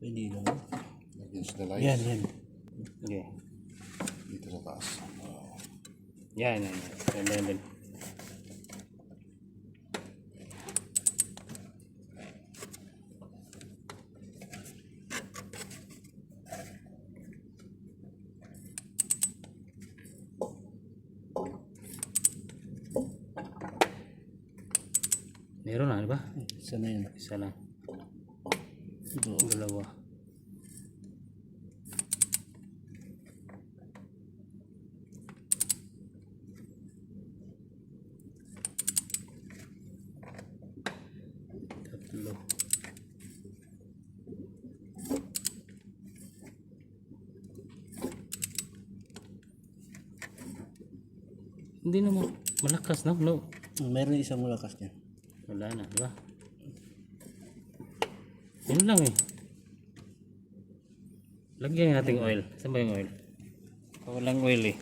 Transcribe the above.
Pwede lang. Against the light. Yan, yan. Okay. Dito sa taas. Yan, yan. Yan, yan, yan. Meron na, di ba? Isa na yun. Isa lang. Ito. Dalawa. Tatlo. Hindi naman malakas, no? No. Meron isang malakas niya. Wala na, di ba? Yun lang eh. Lagyan natin oil. Saan ba yung oil? Walang oil eh.